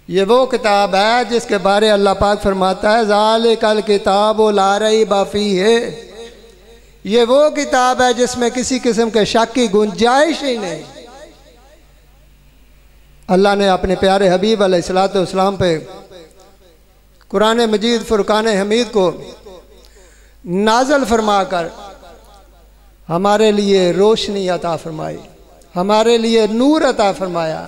یہ وہ کتاب ہے جس کے بارے اللہ پاک فرماتا ہے ذالک الکتاب لا ریب فیہ، یہ وہ کتاب ہے جس میں کسی قسم کے شک کی گنجائش ہی نہیں۔ اللہ نے اپنے پیارے حبیب علیہ السلام پہ قرآن مجید فرقان حمید کو نازل فرما کر ہمارے لیے روشنی عطا فرمائی، ہمارے لیے نور عطا فرمایا۔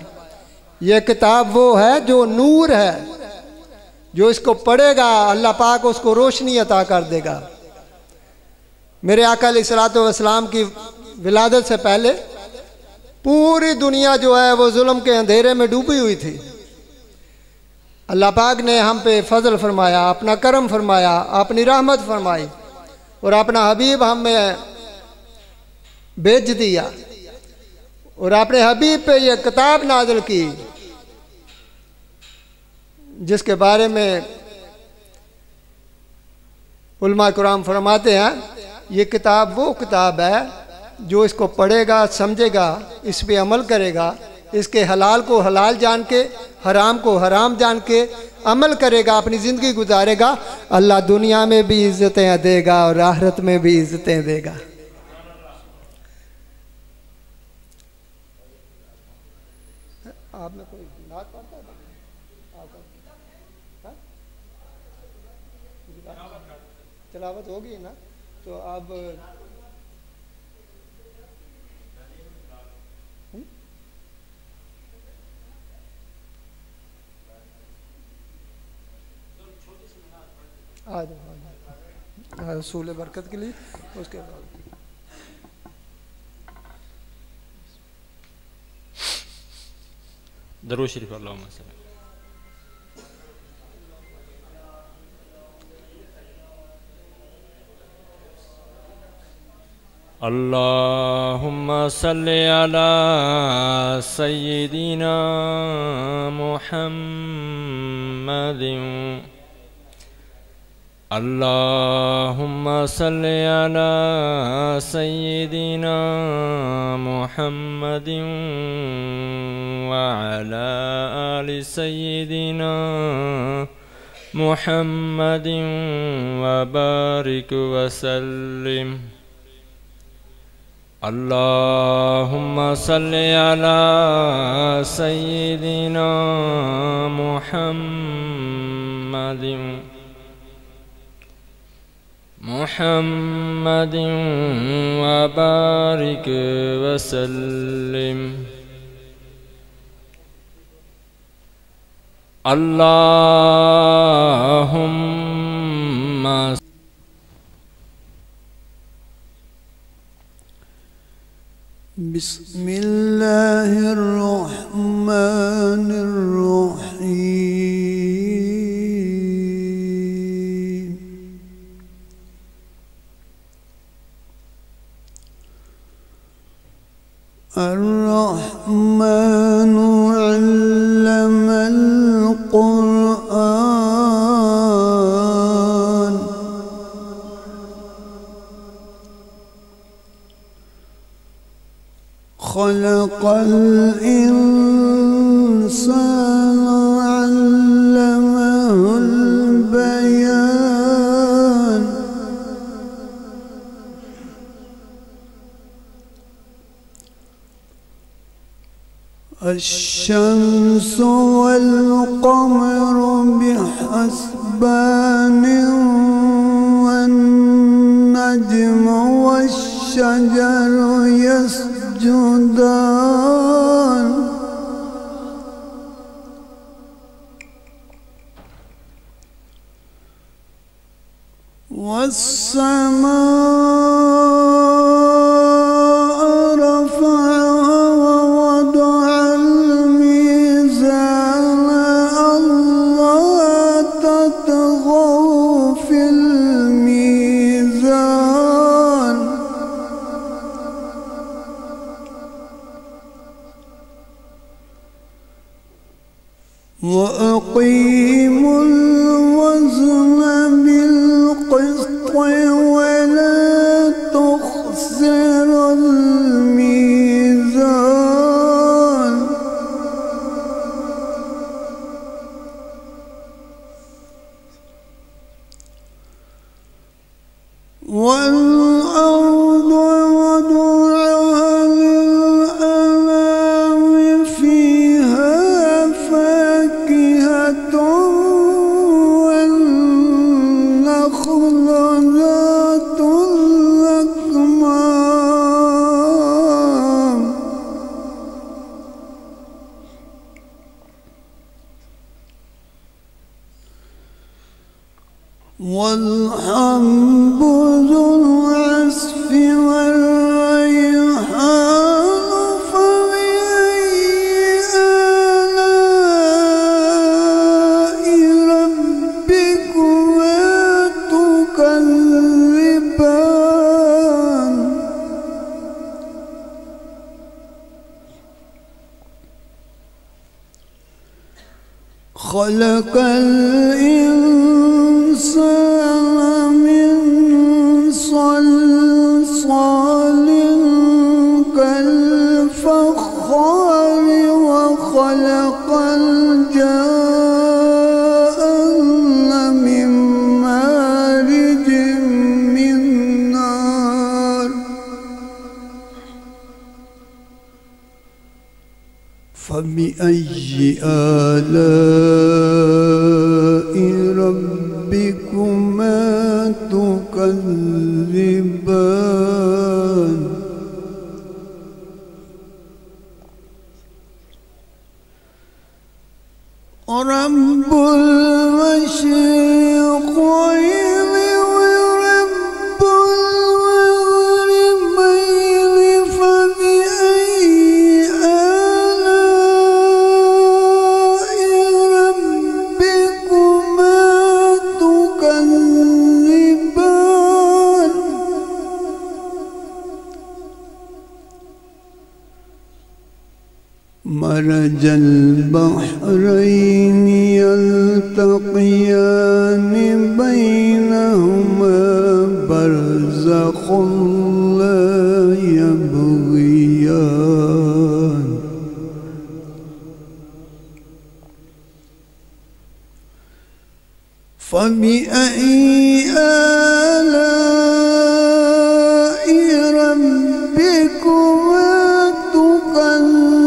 یہ کتاب وہ ہے جو نور ہے، جو اس کو پڑھے گا اللہ پاک اس کو روشنی عطا کر دے گا۔ میرے آقا علیہ السلام کی ولادت سے پہلے پوری دنیا جو ہے وہ ظلم کے اندھیرے میں ڈوبی ہوئی تھی۔ اللہ پاک نے ہم پہ فضل فرمایا، اپنا کرم فرمایا، اپنی رحمت فرمائی اور اپنا حبیب ہم میں بھیج دیا اور اپنے حبیب پہ یہ کتاب نازل کی جس کے بارے میں علماء کرام فرماتے ہیں یہ کتاب وہ کتاب ہے جو اس کو پڑھے گا، سمجھے گا، اس پہ عمل کرے گا، اس کے حلال کو حلال جان کے، حرام کو حرام جان کے عمل کرے گا، اپنی زندگی گزارے گا، اللہ دنیا میں بھی عزتیں دے گا اور آخرت میں بھی عزتیں دے گا۔ آپ میں کوئی نعت پڑھتا ہے؟ تلاوت ہوگی نا تو اب آ جاؤ رسول برکت کے لیے اس کے بعد درود شریف اللہم صلی اللہم صلی علی سیدنا محمد اللہم صلی علی سیدنا محمد وعلی آل سیدنا محمد وبارک وسلم اللہم صلی علی سیدنا محمد وبارک وسلم اللہم بسم اللہ الرحمن الرحیم الرحمن علم القرآن خلق الإنسان علمه البيان الشمس والقمر بحسبان والنجم والشجر يسجدان والسماء رفعها ووضع الميزان ألا تطغوا في الميزان وأقيموا الوزن بالقسط ولا تخسروا الميزان والأرض وضعها للأنام فيها فاكهة والنخل ذات الأكمام والحب ذو العصف والريحان فبأي آلاء ربكما تكذبان خلق الإنسان من صلصال كالفخار وخلق الجان من مارج من نار فبأي آلاء ربكما تكذبان رب المشرقين ورب المغربين فبأي آلاء ربكما تكذبان مرج البحرين يلتقيان بينهما برزخ لا يبغيان فبأي آلاء ربكما تكذبان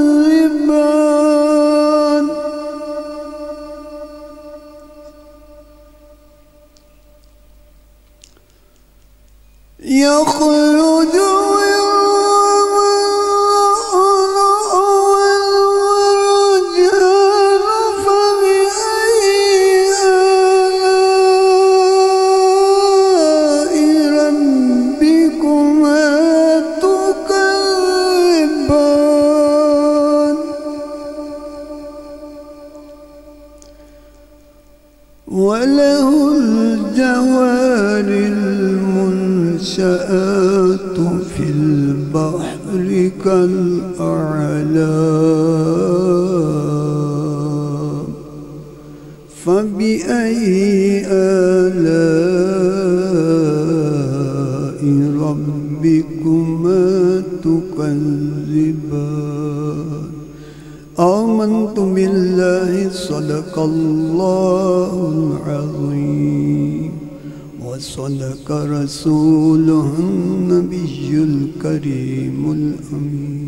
يخرج وله الجوار المنشآت في البحر كالأعلام فبأي آلاء ربكما تكذبان آمنت بالله صدق الله العظيم وصدق رسوله النبي الكريم الأمين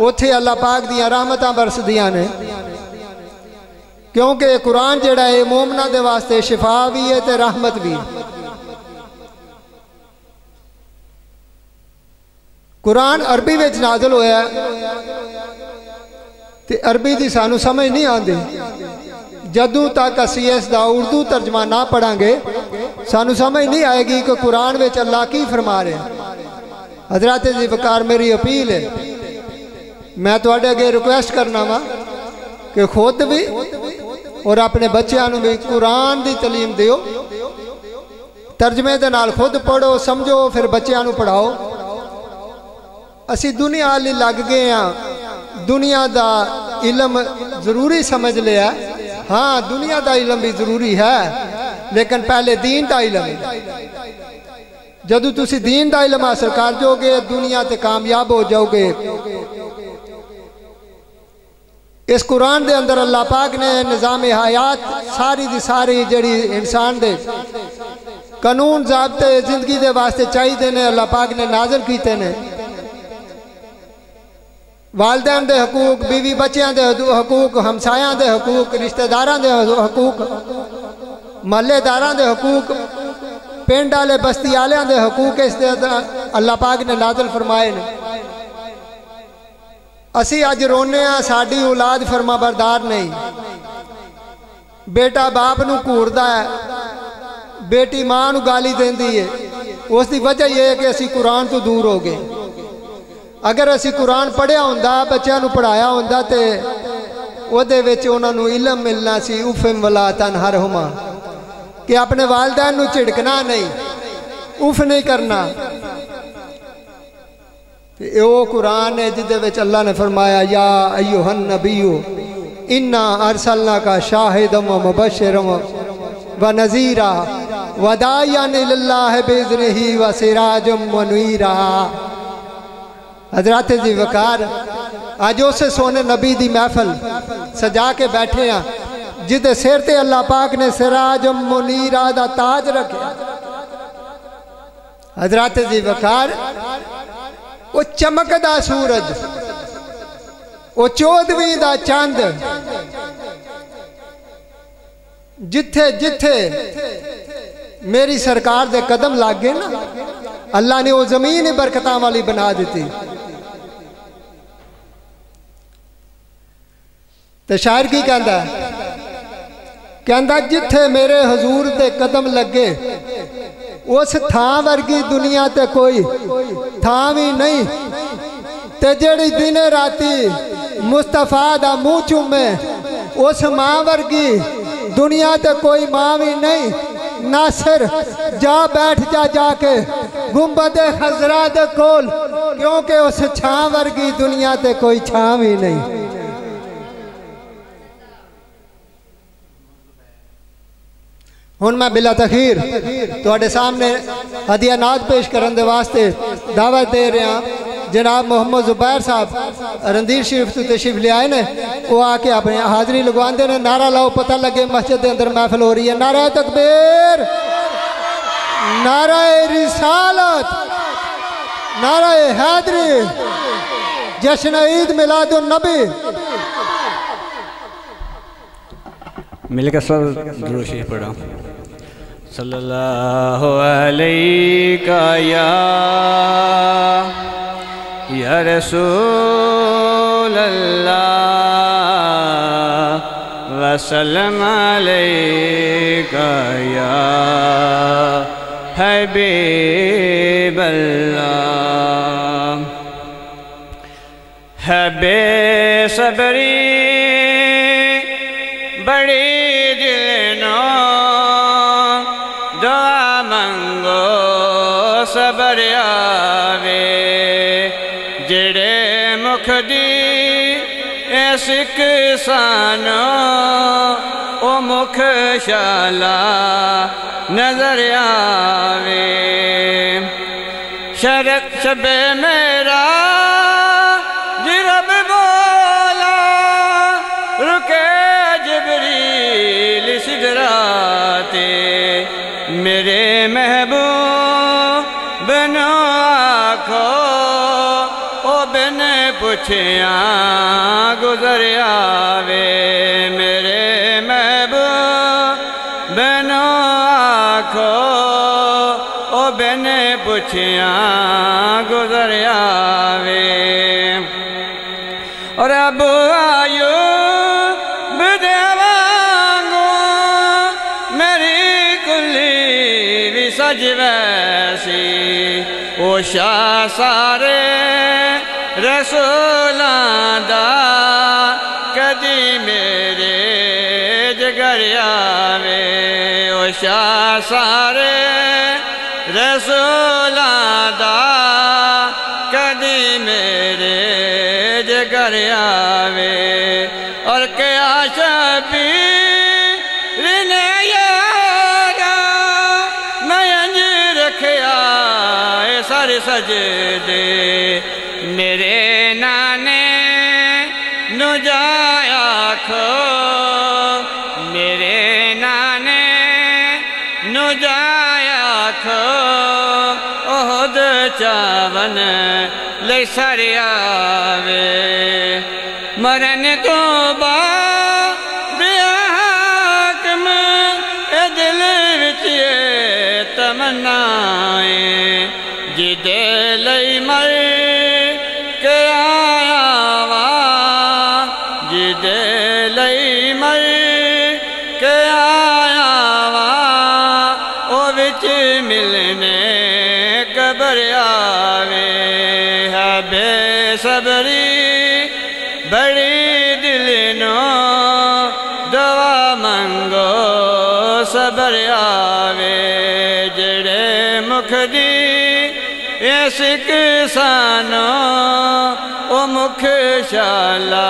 اوتھے اللہ پاک دیاں رحمتاں برسدیاں نے، کیونکہ قرآن جڑا ہے مومنہ دے واسطے شفا بھی ہے تے رحمت بھی۔ قرآن عربی وچ نازل ہویا ہے تے عربی دی سانو سمجھ نہیں آندی، جدوں تک اسی اس دا اردو ترجمہ نہ پڑھاں گے سانو سمجھ نہیں آئے گی کہ قرآن وچ اللہ کی فرما رہے ہیں۔ حضرات جی وقار میری اپیل ہے، میں تو اڈے اگے ریکویسٹ کرنا وا کہ خود بھی اور اپنے بچیاں بھی قرآن دی تعلیم دیو، ترجمے دے نال خود پڑھو سمجھو پھر بچیاں پڑھاؤ۔ اسی دنیا لی لگ گئے ہیں، دنیا دا علم ضروری سمجھ لیا، ہاں دنیا دا علم بھی ضروری ہے لیکن پہلے دین دا علم ہے۔ جدو تسی دین دا علم حاصل کر جو گے دنیا تے کامیاب ہو جاؤ گے۔ اس قرآن دے اندر اللہ پاک نے نظام حیات ساری دی ساری جڑی انسان دے قانون ضابطے زندگی دے واسطے چاہیے نے اللہ پاک نے نازل کیتے نے۔ والدین دے حقوق، بیوی بچیاں دے حقوق، ہمسایاں دے حقوق، رشتہ داراں دے حقوق، محلے داراں دے حقوق، پنڈ والے بستی والوں دے حقوق اس دے اللہ پاک نے نازل فرمائے نے۔ اسی اج رونے ہاں ساڈی اولاد فرما بردار نہیں، بیٹا باپ نو گھوردا ہے، بیٹی ماں نو گالی دیندی ہے، اس دی وجہ یہ ہے کہ اسی قرآن تو دور ہو گئے۔ اگر اسی قرآن پڑھیا ہوندا بچیاں نو پڑھایا ہوندا تے او دے وچ انہاں نو علم ملنا سی اُفم ولا تنہرہما، کہ اپنے والدین نو چڑکنا نہیں، اف نہیں کرنا۔ او قرآن ہے جدے وچ اللہ نے فرمایا یا ایھا النبی انا ارسلناک شاہدا ومبشرا ونذیرا وداعیا الی اللہ باذنہ وسراجا منیرا۔ حضرات جی وقار آج اسے سونے نبی دی محفل سجا کے بیٹھے ہیں جدے سر تے اللہ پاک نے سراج منیرا دا تاج رکھے۔ حضرات جی وقار وہ چمک دا سورج، وہ چودویں دا چاند، جتھے جتھے میری سرکار دے قدم لگ گئے نا اللہ نے وہ زمین برکتاں والی بنا دیتی۔ تو شاعر کی کہندا ہے، کہندا جتھے میرے حضور دے قدم لگے اس تھاں ورگی دنیا تے کوئی تھاں بھی نہیں، تے جڑی دن راتی مصطفیٰ دا منہ چومے اس ماں ورگی دنیا تے کوئی ماں بھی نہیں۔ ناصر جا بیٹھ جا کے گنبد خضرا دے کول، کیونکہ اس چھاں ورگی دنیا تے کوئی چھاں بھی نہیں۔ ہن میں بلا تخیر تواڈے سامنے ہدیہ نعت پیش کرن دے واسطے دعوت دے رہے ہیں جناب محمد زبیر صاحب رندیر شریف تو تشریف لے آئے نے، وہ آ کے اپنے حاضری لگوان دے نے۔ نعرہ لاؤ پتہ لگے مسجد دے اندر محفل ہو رہی ہے۔ نعرہ تکبیر، نعرہ رسالت، نعرہ حیدری، جشن عید میلاد النبی۔ مل کے سب درود شریف پڑھا۔ صلی اللہ علیہ یا رسول اللہ وسلم علیہ یا حبیب اللہ۔ ہے بے صبری بڑی دلنو دعا منگو صبر آوے، جڑے مکھ دی عشق سانو او مکھ شالا نظر آوے۔ شرق شب میرا جی رب بولا رکے جبریل سدراتے، میرے محبوب بنو آکھو او بن پوچھیا گزر آوے میرے محبوب بینو آکھو او بین پوچھیا گزر آوے اور اب آیو سج ویسی او شاہ سارے رسولاں دا کدی میرے جگر آوے او شاہ سارے رسولاں دا کدی میرے جگر آوے اور کیا شبیر سارے سجدے میرے نانے نو جایا کھو میرے نانے نو جایا کھو احد چاون لے سارے آوے مرن تو بعد حاکم اے دل وچ تمنائیں جدے لئی مر کے آیا وا جدے لئی مر کے آیا وا او وچ ملنے قبر آوے ہے بے صبری بڑی دل نو دعا منگو صبر آوے جڑے مکھ دی اس کسانو او مکھ شالا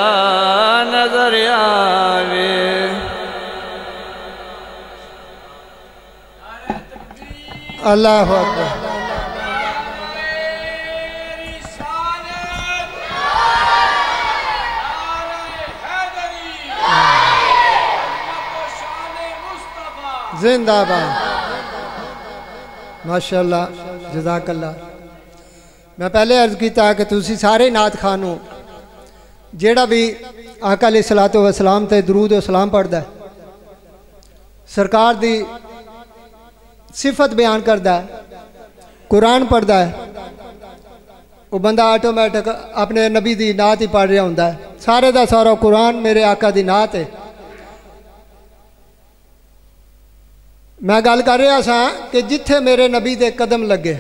نظر آوے اللہ اکبر زندہ باد ماشاءاللہ جزاک اللہ میں پہلے عرض کیتا کہ تسی سارے نعت خانوں جیڑا بھی آقا علیہ الصلوۃ والسلام تے درود و سلام پڑھدا ہے سرکار دی صفت بیان کردا ہے قرآن پڑھدا ہے وہ بندہ آٹومیٹک اپنے نبی دی نعت ہی پڑھ رہا ہوندا ہے سارے دا سارا قرآن میرے آقا دی نعت ہے میں گل کر رہا سا کہ جتھے میرے نبی دے قدم لگے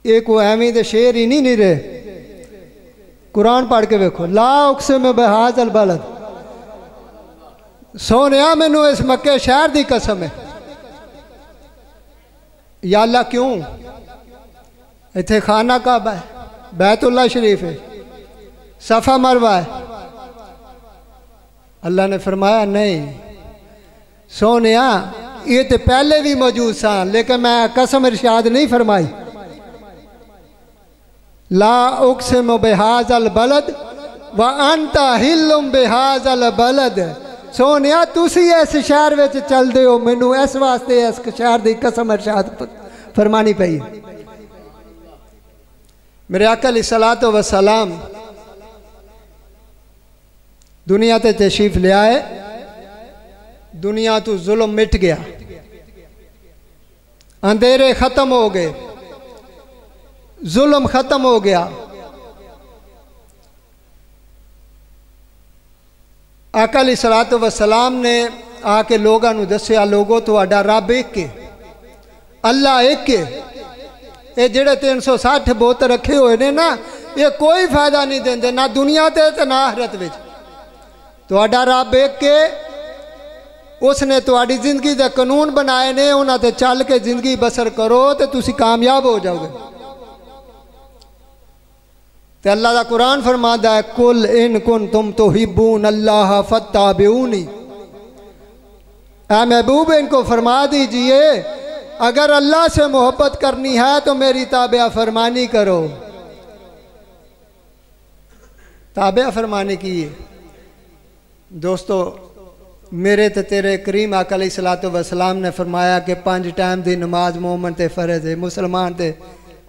ایک وہ ایویں دے شعر ہی نہیں رہے قرآن پڑھ کے ویکھو لا اقسم بہذا البلد سونیا مینوں اس مکے شہر دی قسم ہے یا اللہ کیوں ایتھے خانہ کعبہ ہے بیت اللہ شریف ہے صفا مروہ ہے اللہ نے فرمایا نہیں سونیا یہ تو پہلے بھی موجود سان لیکن میں قسم ارشاد نہیں فرمائی لا اقسم بہذا البلد وانت حل بہذا البلد سونیا تسی اس شہر وچ چل دے ہو مینوں اس واسطے اس شہر دی قسم ارشاد فرمانی پئی میرے آقا علیہ الصلوۃ والسلام دنیا تے تشریف لے آئے دنیا تو ظلم مٹ گیا اندھیرے ختم ہو گئے ظلم ختم ہو گیا آقا علیہ الصلوۃ والسلام نے آ کے لوگاں نو دسیا لوگو تہاڈا رب ایک ہے اللہ ایک ہے یہ جڑے 360 بت رکھے ہوئے نے نا یہ کوئی فائدہ نہیں دیندے نہ دنیا تے نہ آخرت وچ تہاڈا رب ایک ہے اس نے تہاڈی زندگی دے قانون بنائے نے انہاں تے چل کے زندگی بسر کرو تے تسی کامیاب ہو جاؤ گے تے اللہ دا قرآن فرماتا ہے کل ان کنتم تحبون اللہ فاتبعونی اے محبوب ان کو فرما دیجئے اگر اللہ سے محبت کرنی ہے تو میری تابع فرمانی کرو تابع فرمانی کی دوستو میرے تے تیرے کریم آقا علیہ الصلوۃ والسلام نے فرمایا کہ 5 ٹائم دی نماز مومن تے فرض ہے مسلمان تے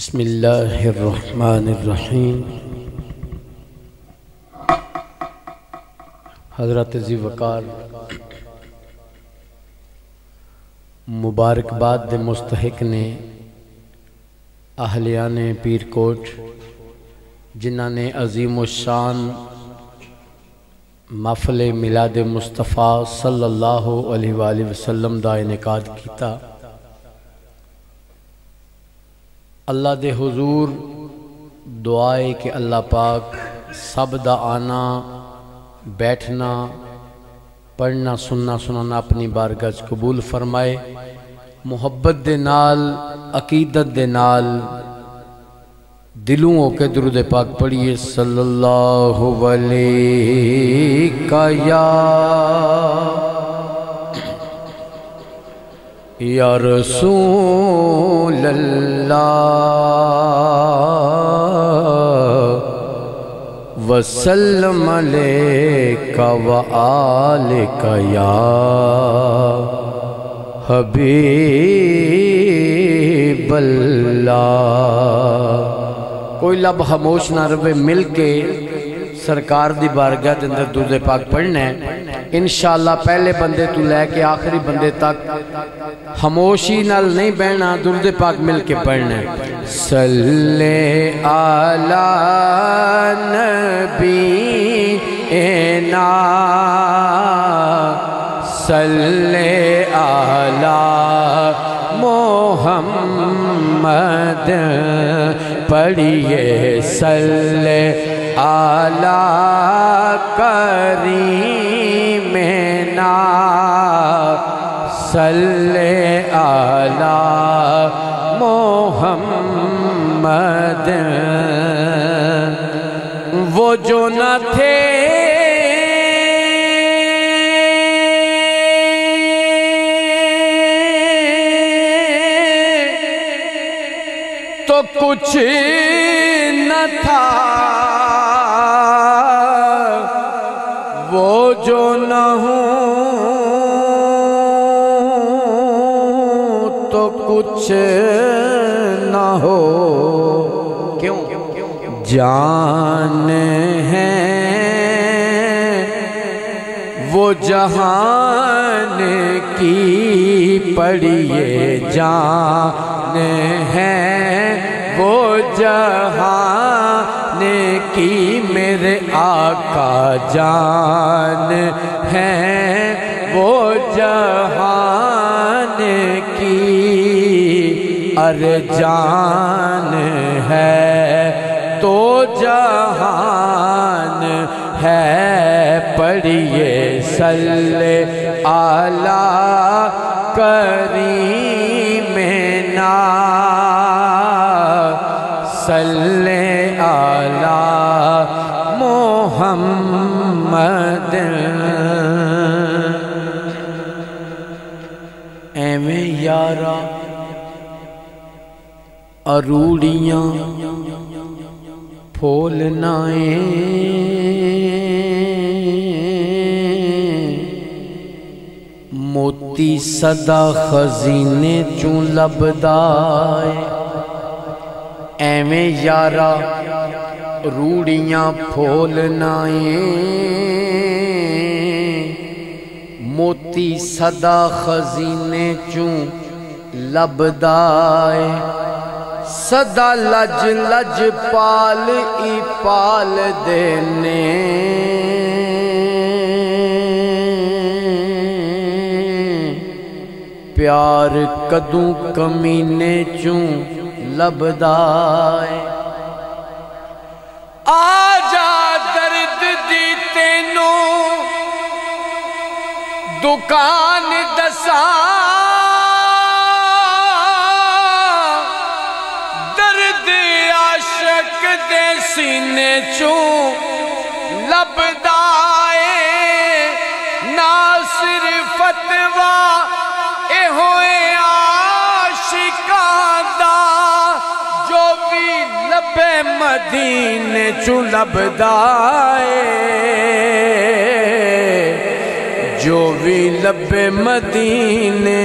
بسم اللہ الرحمن الرحیم۔ حضرت ذی وقار مبارکباد دے مستحق نے اہلیان پیر کوٹ جنہ نے عظیم الشان محفل میلاد مصطفیٰ صلی اللہ علیہ وآلہ وسلم دا انعقاد کیتا۔ اللہ دے حضور دعائے کہ اللہ پاک سب دا آنا بیٹھنا پڑھنا سننا سنانا اپنی بارگاہ قبول فرمائے، محبت دے نال عقیدت دے نال دلوں ہو کے درود پاک پڑھیے صلی اللہ علیہ یا رسول اللہ وسلم علیکہ وآلکہ یا حبیب اللہ۔ کوئی لب خاموش نہ رہے، مل کے سرکار دی بارگاہ دے اندر درود پاک پڑھنا ہے انشاءاللہ۔ پہلے بندے تو لے کے آخری بندے تک خاموشی نال نہیں بہنا، درود پاک مل کے پڑھنا ہے۔ صلی علی نبینا صلی علی محمد پڑھیے صلی علی کریمنا صلی علی محمد۔ وہ جو نہ تھے تو کچھ نہ تھا، وہ جو نہ ہوں تو کچھ نہ ہو۔ کیوں؟ جان ہے وہ جہان کی پڑھیے، جان ہے وہ جہان کی میرے آقا، جان ہے وہ جہان کی، ارے جان ہے تو جہان ہے پڑھیے صلی علی کریمنا صلی علی محمد۔ ایویں یارا اروڑیاں پھولنا موتی صدا خزینے چوں لبدائے۔ ایویں یارا روڑیاں پھولنا موتی صدا خزینے چوں لبدائے۔ صدا لج لج پال ای پال دینے پیار کدوں کمینے چوں لبدائے۔ آجا درد دی تینوں دکان دسا، درد عاشق دے سینے چوں لبدائے۔ ناصر فتویٰ اے ہوئے عاشقاں دا، جو بھی لبے مدینے چوں لبدائے، جو بھی لبے مدینے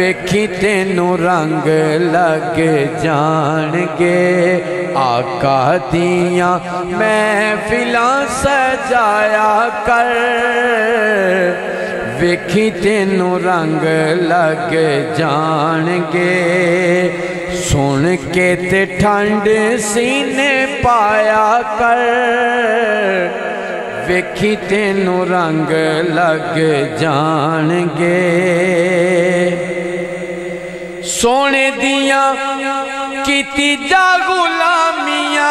ویکھی تینوں رنگ لگ جان گے آقا دیاں محفلاں سجایا کر ویکھی تینوں رنگ لگ جان گے سن کے تے ٹھنڈ سینے پایا کر ویکھی تینوں رنگ لگ جان گے سونے دیاں کیتی جا غلامیاں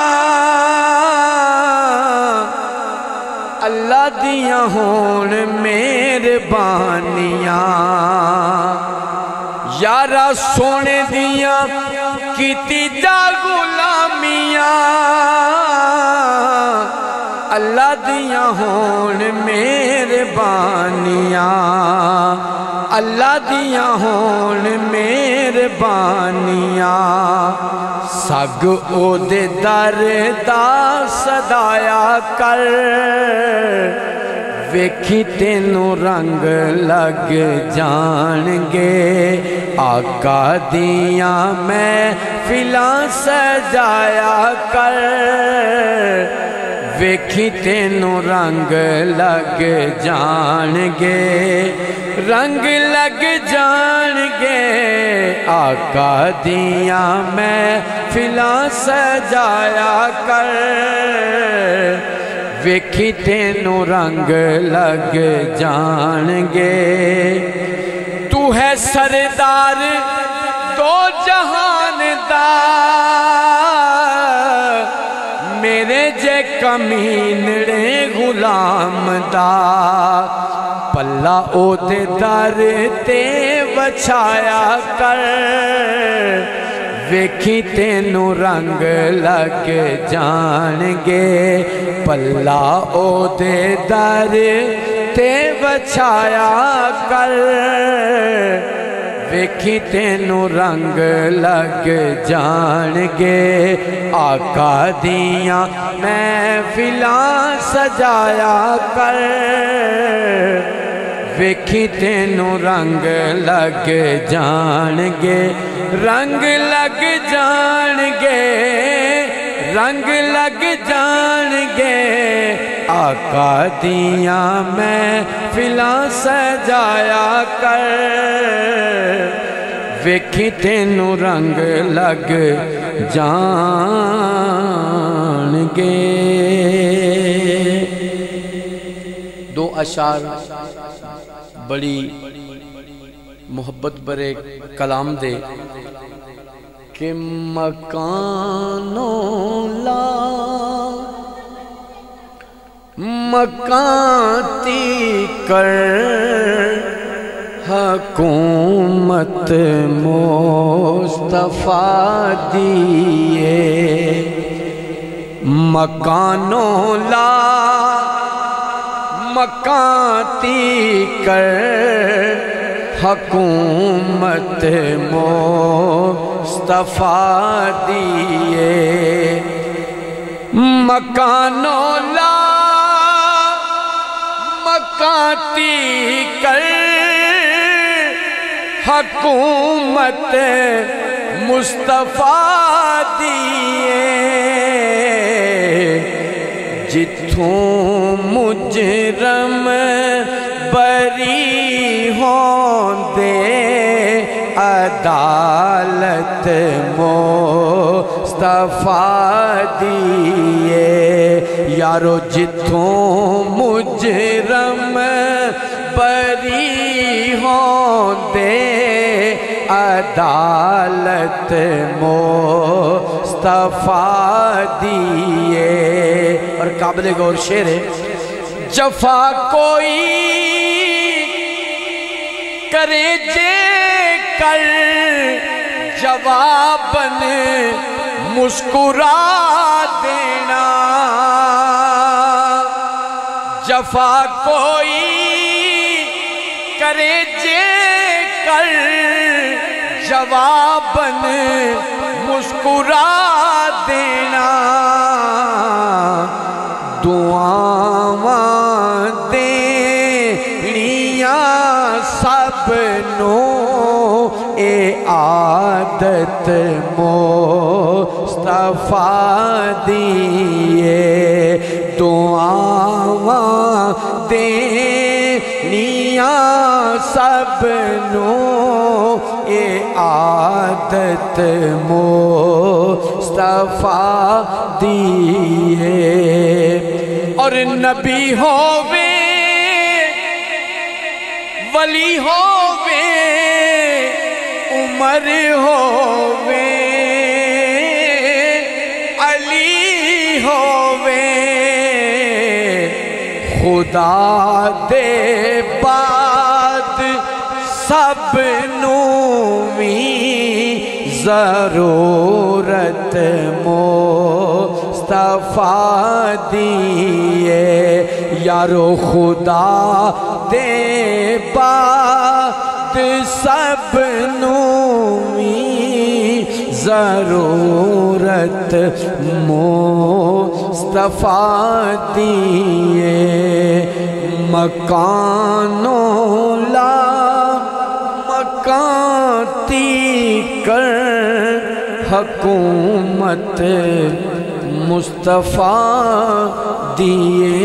اللہ دیاں ہون مہربانیاں یارا سونے دیاں کیتی جا غلامیاں اللہ دیاں ہون مہربانیاں اللہ دیاں ہون مہربانیاں سگ او دے در دا صدایا کر ویکھی تینوں رنگ لگ جان گے آقا دیاں محفلاں سجایا کر ویکھی تینوں رنگ لگ جان گے رنگ لگ جان گے آقا دیاں محفلاں سجایا کر ویکھی تینوں رنگ لگ جان گے تو ہے سردار دو جہان دا میرے جے کمینڑے غلام دا پلہ او دے در تے وچھایا کر ویکھی تینوں رنگ لگ جان گے پلہ او دے در تے وچھایا کر ویکھی تینوں رنگ لگ جان گے آقا دیاں محفلاں سجایا کر ویکھی تینوں رنگ لگ جان گے رنگ لگ جان گے رنگ لگ جان گے آقا دیاں محفلاں سجایا کر ویکھی تینوں رنگ لگ جان گے دو اشعار بڑی محبت برے کلام دے کہ مکانوں لا مکانتی کر حکومت مصطفیٰ دیے مکانوں لا مکانتی کر حکومت مصطفیٰ دیے مکانوں لا مکانتی کر حکومت مصطفیٰ دیے جتھوں مجرم بری ہوں دے عدالت مصطفیٰ دیے یارو جتھوں مجرم بری ہوں دے عدالت مصطفیٰ دیے اور قابل غور شعر ہے جفا کوئی کرے جے کر جواباً مسکرا دینا جفا کوئی کرے جے کر جواباً مسکرا دینا دعاواں دینیاں سب نو مصطفیٰ دیے دعاواں دینیاں سب نو اے عادت مصطفیٰ دیے اور نبی ہووے ولی ہووے عمر ہووے علی ہووے خدا دے بعد سب نومی ضرورت مصطفیٰ دیے یارو خدا دے بعد سب نومی ضرورت مصطفیٰ دیے مکانوں لا مکان کر حکومت مصطفیٰ دیے